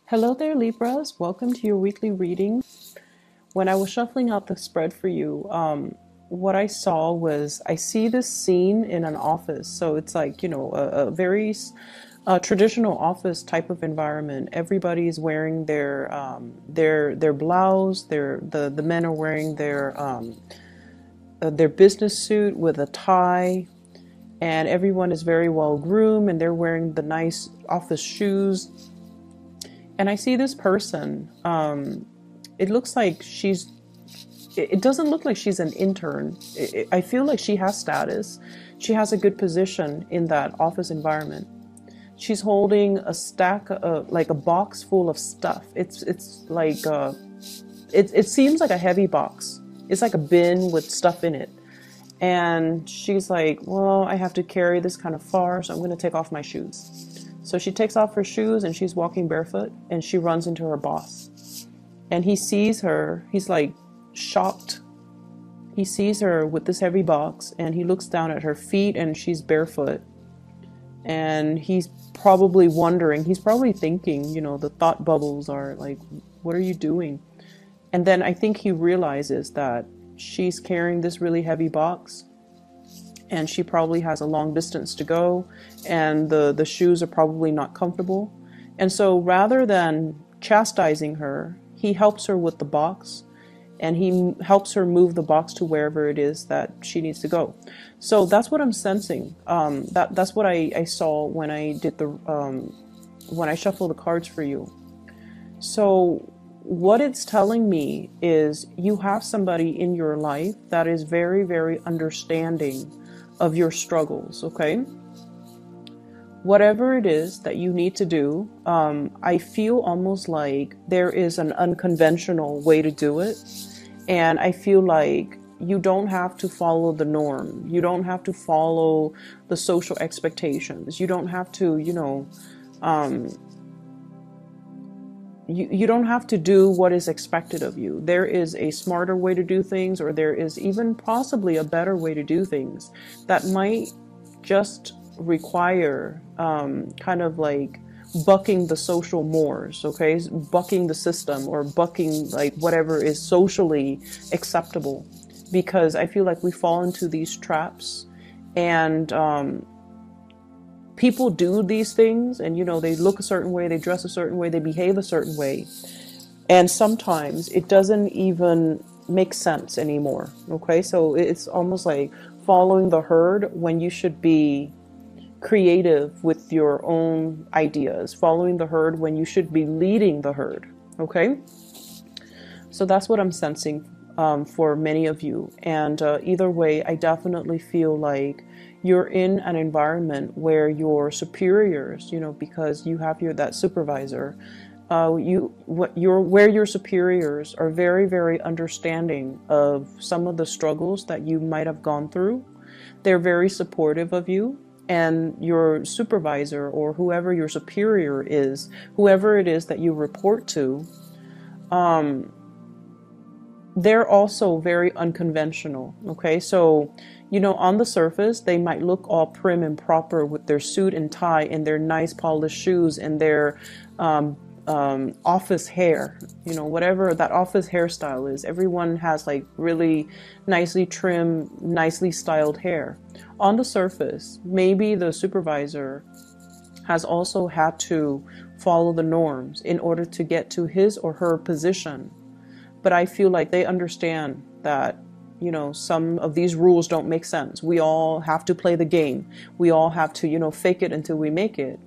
Hello there, Libras. Welcome to your weekly reading. When I was shuffling out the spread for you, what I saw was I see this scene in an office. So it's like, a very traditional office type of environment. Everybody's wearing their blouse. The men are wearing their business suit with a tie, and everyone is very well groomed, and they're wearing the nice office shoes. And I see this person. It looks like it doesn't look like she's an intern. I feel like she has status. She has a good position in that office environment. She's holding a stack, like a box full of stuff. It's like, it seems like a heavy box. It's like a bin with stuff in it. And she's like, well, I have to carry this kind of far, so I'm going to take off my shoes. So she takes off her shoes and she's walking barefoot, and she runs into her boss. And he sees her. He's like shocked. He sees her with this heavy box, and he looks down at her feet, and she's barefoot. And he's probably wondering, he's probably thinking, the thought bubbles are like, what are you doing? And then I think he realizes that she's carrying this really heavy box, and she probably has a long distance to go, and the shoes are probably not comfortable. And so rather than chastising her, he helps her with the box, and he helps her move the box to wherever it is that she needs to go. So that's what I'm sensing. That's what I saw when I did when I shuffled the cards for you. So what it's telling me is you have somebody in your life that is very, very understanding of your struggles, okay? Whatever it is that you need to do, I feel almost like there is an unconventional way to do it. And I feel like you don't have to follow the norm. You don't have to follow the social expectations. You don't have to, you don't have to do what is expected of you. There is a smarter way to do things, or there is even possibly a better way to do things that might just require kind of like bucking the social mores, okay? Bucking the system, or bucking like whatever is socially acceptable. Because I feel like we fall into these traps, and people do these things, and they look a certain way, they dress a certain way, they behave a certain way, and sometimes it doesn't even make sense anymore, okay? So it's almost like following the herd when you should be creative with your own ideas, following the herd when you should be leading the herd, okay? So that's what I'm sensing for many of you. And either way, I definitely feel like you're in an environment where your superiors, because you have that supervisor, where your superiors are very, very understanding of some of the struggles that you might have gone through. They're very supportive of you, and your supervisor, or whoever your superior is, whoever it is that you report to, they're also very unconventional, okay? So, on the surface, they might look all prim and proper with their suit and tie and their nice polished shoes and their office hair, whatever that office hairstyle is. Everyone has like really nicely trimmed, nicely styled hair. On the surface, maybe the supervisor has also had to follow the norms in order to get to his or her position. But I feel like they understand that, some of these rules don't make sense. We all have to play the game. We all have to, fake it until we make it.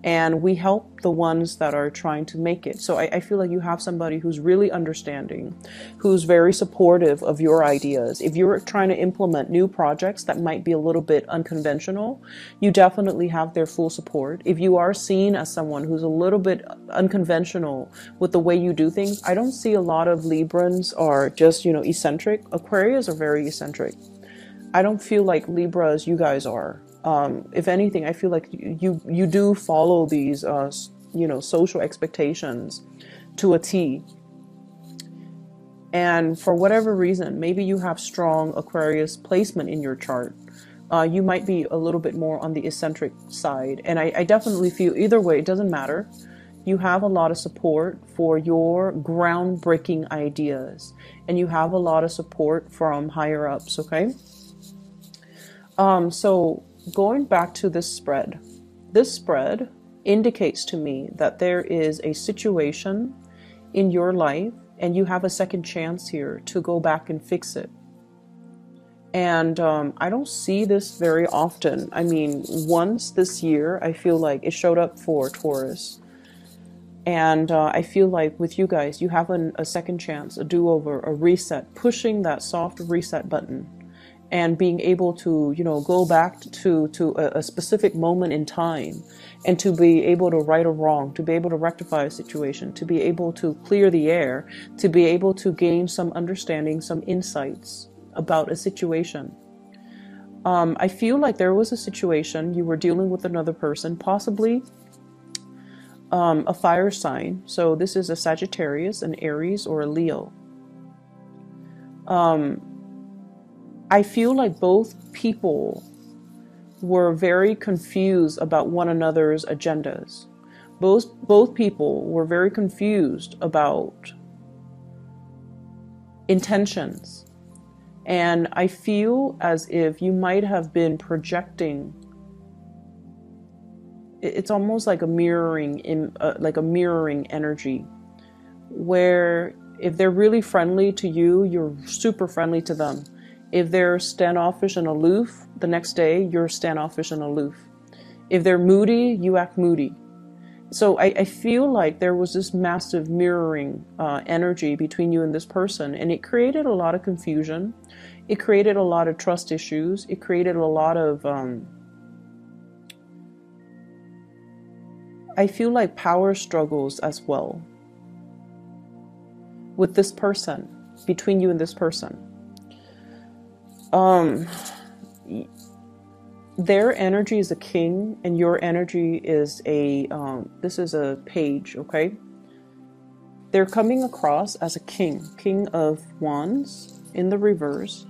And we help the ones that are trying to make it. So I feel like you have somebody who's really understanding, who's very supportive of your ideas. If you're trying to implement new projects that might be a little bit unconventional, you definitely have their full support. If you are seen as someone who's a little bit unconventional with the way you do things, I don't see a lot of Librans are just, eccentric. Aquarius are very eccentric. I don't feel like Libras, you guys are. If anything, I feel like you do follow these, social expectations to a T. And for whatever reason, maybe you have strong Aquarius placement in your chart. You might be a little bit more on the eccentric side. And I definitely feel either way, it doesn't matter. You have a lot of support for your groundbreaking ideas, and you have a lot of support from higher ups, okay? So going back to this spread indicates to me that there is a situation in your life and you have a second chance here to go back and fix it. And I don't see this very often. I mean, once this year, I feel like it showed up for Taurus. And I feel like with you guys, you have a second chance, a do-over, a reset, pushing that soft reset button and being able to, you know, go back to a specific moment in time and to be able to right a wrong, to be able to rectify a situation, to be able to clear the air, to be able to gain some understanding, some insights about a situation. I feel like there was a situation you were dealing with another person, possibly a fire sign. So this is a Sagittarius, an Aries, or a Leo. I feel like both people were very confused about one another's agendas. Both people were very confused about intentions. And I feel as if you might have been projecting. It's almost like a mirroring energy, where if they're really friendly to you, you're super friendly to them. If they're standoffish and aloof, the next day you're standoffish and aloof. If they're moody, you act moody. So I feel like there was this massive mirroring energy between you and this person, and it created a lot of confusion. It created a lot of trust issues. It created a lot of, I feel like power struggles as well with this person, between you and this person. Their energy is a king and your energy is a, this is a page, okay? They're coming across as a king of wands in the reverse.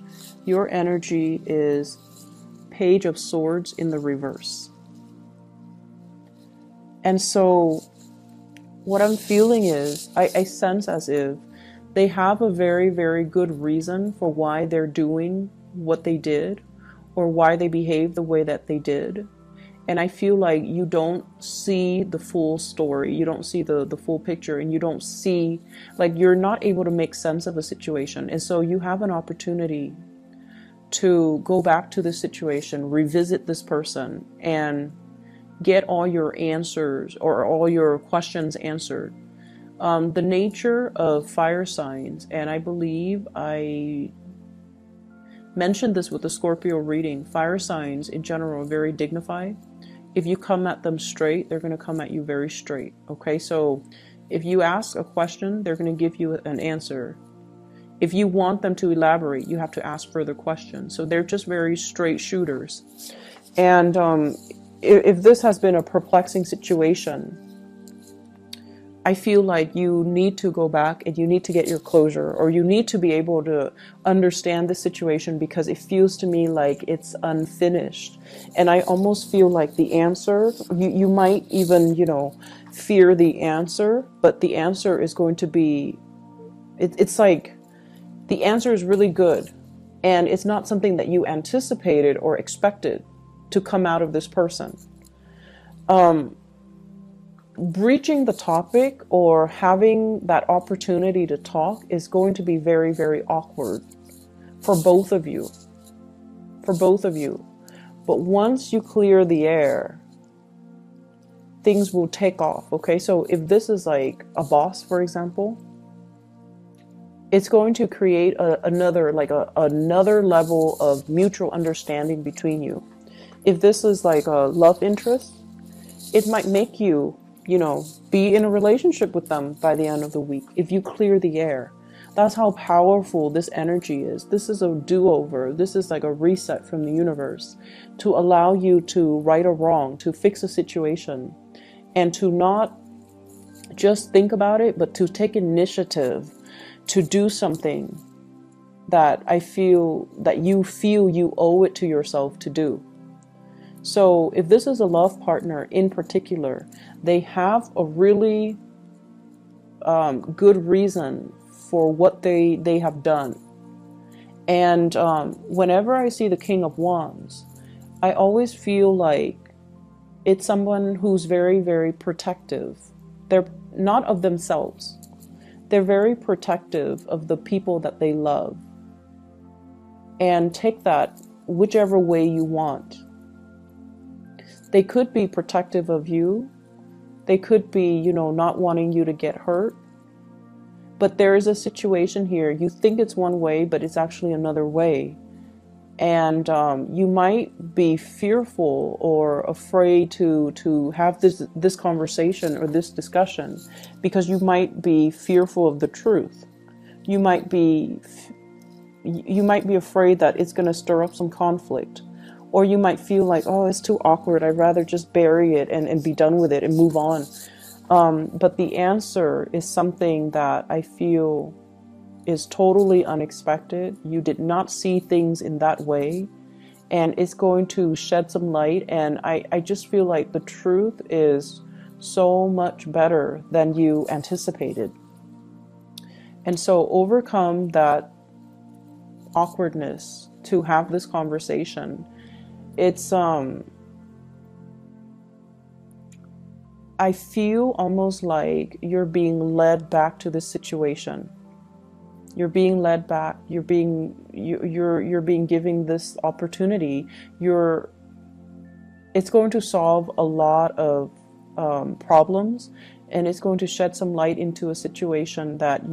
Your energy is page of swords in the reverse. And so what I'm feeling is, I sense as if they have a very, very good reason for why they're doing what they did, or why they behaved the way that they did. And I feel like you don't see the full story. You don't see the full picture, and you don't see, like, you're not able to make sense of a situation. And so you have an opportunity to go back to this situation, revisit this person, and get all your answers or all your questions answered. The nature of fire signs, and I believe I mentioned this with the Scorpio reading, fire signs in general are very dignified. If you come at them straight, they're going to come at you very straight. Okay, so if you ask a question, they're going to give you an answer. If you want them to elaborate, you have to ask further questions. So they're just very straight shooters. And if this has been a perplexing situation, I feel like you need to go back and you need to get your closure, or you need to be able to understand the situation, because it feels to me like it's unfinished. And I almost feel like the answer, you might even, you know, fear the answer, but the answer is going to be, it's like the answer is really good. And it's not something that you anticipated or expected to come out of this person. Breaching the topic or having that opportunity to talk is going to be very, very awkward for both of you. But once you clear the air, things will take off. Okay, so if this is like a boss, for example, it's going to create another level of mutual understanding between you. If this is like a love interest, it might make you, you know, be in a relationship with them by the end of the week if you clear the air. That's how powerful this energy is. This is a do-over. This is like a reset from the universe to allow you to right a wrong, to fix a situation, and to not just think about it, but to take initiative to do something that you feel you owe it to yourself to do. So if this is a love partner in particular, they have a really good reason for what they have done. And whenever I see the King of Wands, I always feel like it's someone who's very, very protective. They're not of themselves. They're very protective of the people that they love. And take that whichever way you want. They could be protective of you. They could be, not wanting you to get hurt. But there is a situation here. You think it's one way, but it's actually another way. And you might be fearful or afraid to have this conversation or this discussion because you might be fearful of the truth. You might be afraid that it's going to stir up some conflict. Or you might feel like, oh, it's too awkward. I'd rather just bury it and be done with it and move on. But the answer is something that I feel is totally unexpected. You did not see things in that way. And it's going to shed some light. And I just feel like the truth is so much better than you anticipated. And so overcome that awkwardness to have this conversation. It's I feel almost like you're being led back to this situation. You're being led back. You're being given this opportunity. It's going to solve a lot of problems, and it's going to shed some light into a situation that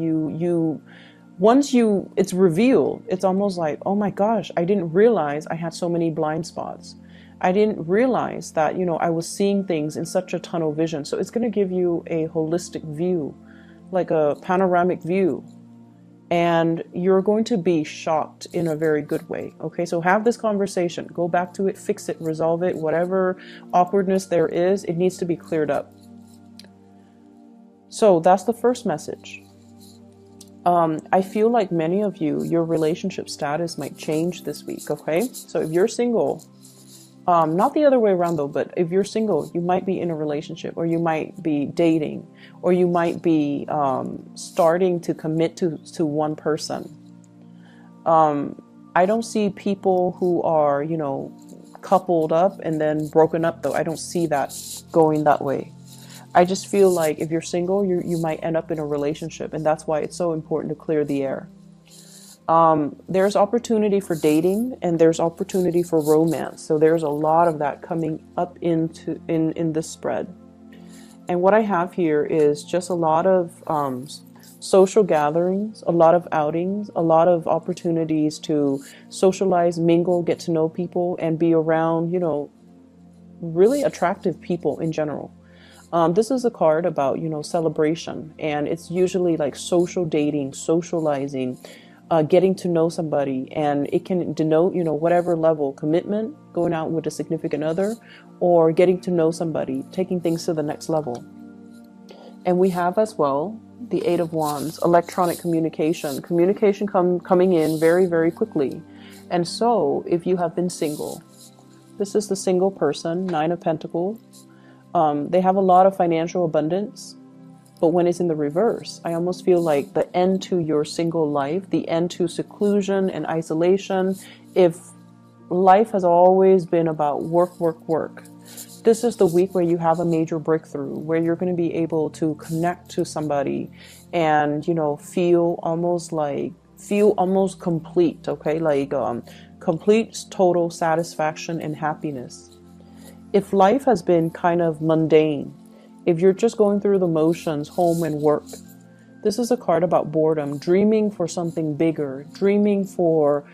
once it's revealed, it's almost like, oh my gosh, I didn't realize I had so many blind spots. I didn't realize that, I was seeing things in such a tunnel vision. So it's going to give you a holistic view, like a panoramic view. And you're going to be shocked in a very good way. Okay, so have this conversation. Go back to it, fix it, resolve it. Whatever awkwardness there is, it needs to be cleared up. So that's the first message. I feel like many of you, your relationship status might change this week, okay? So if you're single, not the other way around though, but if you're single, you might be in a relationship, or you might be dating, or you might be starting to commit to one person. I don't see people who are, coupled up and then broken up though. I don't see that going that way. I just feel like if you're single, you might end up in a relationship, and that's why it's so important to clear the air. There's opportunity for dating, and there's opportunity for romance. So there's a lot of that coming up in this spread. And what I have here is just a lot of social gatherings, a lot of outings, a lot of opportunities to socialize, mingle, get to know people, and be around, really attractive people in general. This is a card about, celebration, and it's usually like social dating, socializing, getting to know somebody, and it can denote, whatever level, commitment, going out with a significant other, or getting to know somebody, taking things to the next level. And we have as well the Eight of Wands, electronic communication coming in very, very quickly. And so if you have been single, this is the single person, Nine of Pentacles. They have a lot of financial abundance, but when it's in the reverse, I almost feel like the end to your single life, the end to seclusion and isolation. If life has always been about work, work, work, this is the week where you have a major breakthrough, where you're going to be able to connect to somebody and, feel almost complete, okay? Like complete, total satisfaction and happiness. If life has been kind of mundane, if you're just going through the motions, home and work, this is a card about boredom, dreaming for something bigger, dreaming for,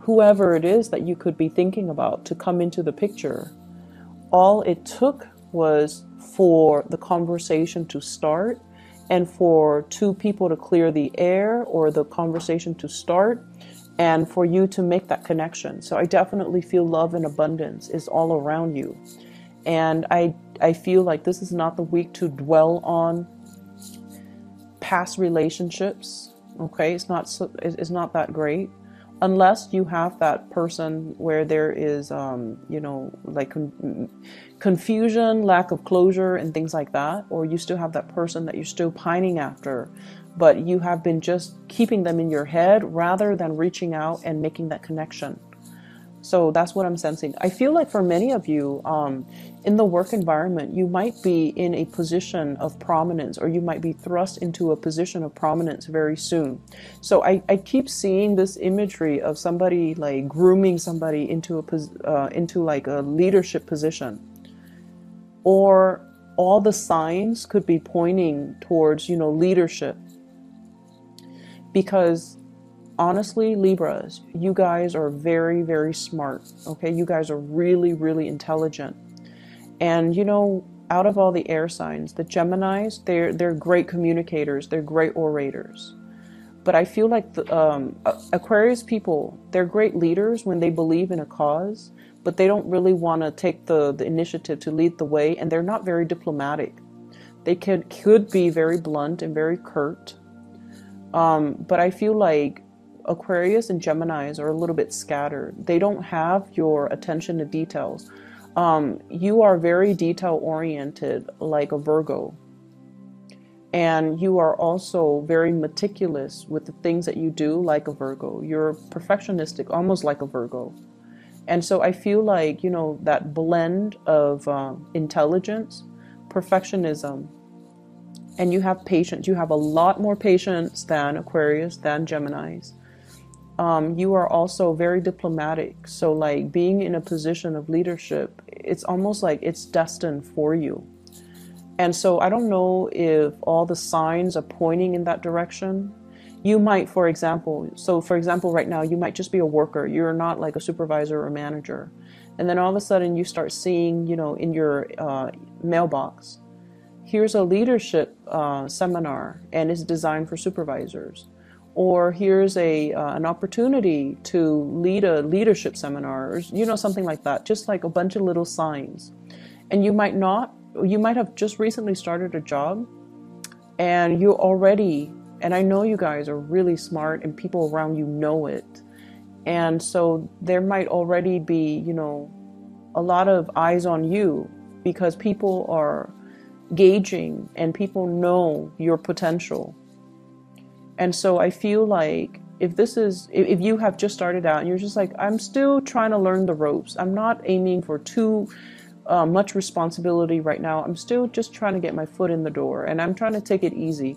whoever it is that you could be thinking about to come into the picture. All it took was for the conversation to start, and for two people to clear the air, or the conversation to start, and for you to make that connection. So I definitely feel love and abundance is all around you. And I feel like this is not the week to dwell on past relationships. Okay, it's not that great. unless you have that person where there is, you know, like confusion, lack of closure and things like that, or you still have that person that you're still pining after, but you have been just keeping them in your head rather than reaching out and making that connection. So that's what I'm sensing. I feel like for many of you, in the work environment, you might be in a position of prominence, or you might be thrust into a position of prominence very soon. So I keep seeing this imagery of somebody like grooming somebody into into like a leadership position, or all the signs could be pointing towards, you know, leadership. Because honestly, Libras, you guys are very, very smart. Okay, you guys are really, really intelligent. And you know, out of all the air signs, the Geminis, they're great communicators. They're great orators. But I feel like the Aquarius people, they're great leaders when they believe in a cause, but they don't really want to take the initiative to lead the way, and they're not very diplomatic. They could be very blunt and very curt. But I feel like Aquarius and Geminis are a little bit scattered. They don't have your attention to details. You are very detail oriented, like a Virgo. And you are also very meticulous with the things that you do, like a Virgo. You're perfectionistic, almost like a Virgo. And so I feel like, you know, that blend of intelligence, perfectionism, and you have patience. You have a lot more patience than Aquarius, than Geminis. You are also very diplomatic. So like being in a position of leadership, it's almost like it's destined for you. And so I don't know if all the signs are pointing in that direction. You might, for example, right now, you might just be a worker. You're not like a supervisor or manager. And then all of a sudden you start seeing, you know, in your mailbox, here's a leadership seminar, and it's designed for supervisors. Or here's an opportunity to lead a leadership seminar, or, you know, something like that. Just like a bunch of little signs. And you might have just recently started a job, and you already, and I know you guys are really smart and people around you know it. And so there might already be, you know, a lot of eyes on you, because people are gauging and people know your potential. And so I feel like if you have just started out and you're just like, I'm still trying to learn the ropes. I'm not aiming for too much responsibility right now. I'm still just trying to get my foot in the door, and I'm trying to take it easy.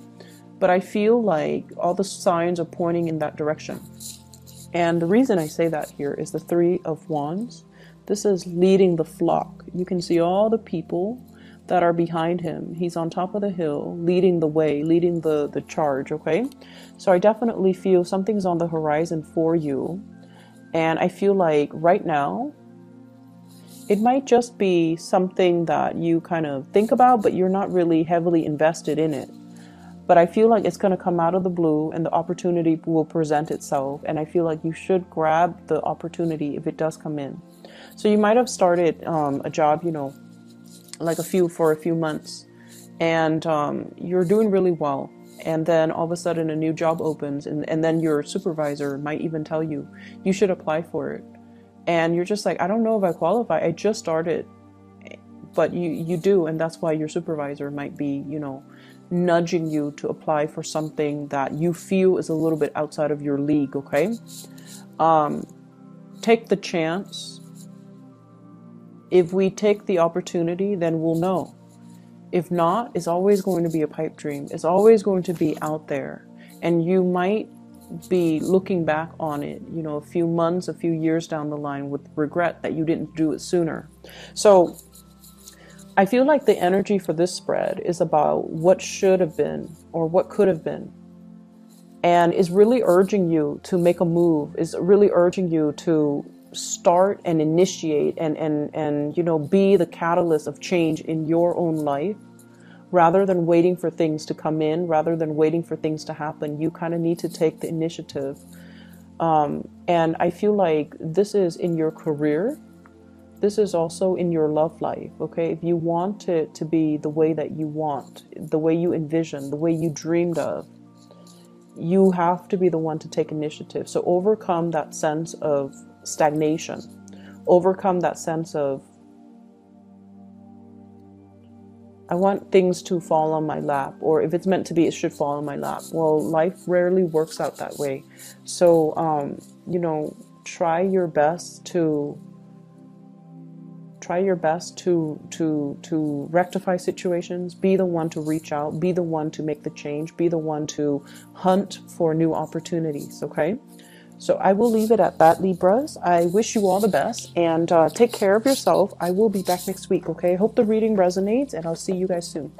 But I feel like all the signs are pointing in that direction. And the reason I say that here is the Three of Wands. This is leading the flock. You can see all the people that are behind him. He's on top of the hill, leading the way, leading the charge, okay? So I definitely feel something's on the horizon for you. And I feel like right now, it might just be something that you kind of think about, but you're not really heavily invested in it. But I feel like it's going to come out of the blue, and the opportunity will present itself. And I feel like you should grab the opportunity if it does come in. So you might have started a job, you know, like for a few months, and you're doing really well. And then all of a sudden a new job opens, and then your supervisor might even tell you, you should apply for it. And you're just like, I don't know if I qualify. I just started. But you do, and that's why your supervisor might be, you know, nudging you to apply for something that you feel is a little bit outside of your league, okay? Take the chance. If we take the opportunity, then we'll know. If not, it's always going to be a pipe dream. It's always going to be out there. And you might be looking back on it, you know, a few months, a few years down the line with regret that you didn't do it sooner. So I feel like the energy for this spread is about what should have been or what could have been. And is really urging you to make a move, is really urging you to start and initiate and you know, be the catalyst of change in your own life, rather than waiting for things to come in, rather than waiting for things to happen. You kind of need to take the initiative. And I feel like this is in your career. This is also in your love life, okay? If you want it to be the way that you want, the way you envision, the way you dreamed of, you have to be the one to take initiative. So overcome that sense of stagnation. Overcome that sense of, I want things to fall on my lap, or if it's meant to be, it should fall on my lap. Well, life rarely works out that way. So, you know, try your best to rectify situations. Be the one to reach out. Be the one to make the change. Be the one to hunt for new opportunities. Okay. So I will leave it at that, Libras. I wish you all the best, and take care of yourself. I will be back next week, okay? Hope the reading resonates, and I'll see you guys soon.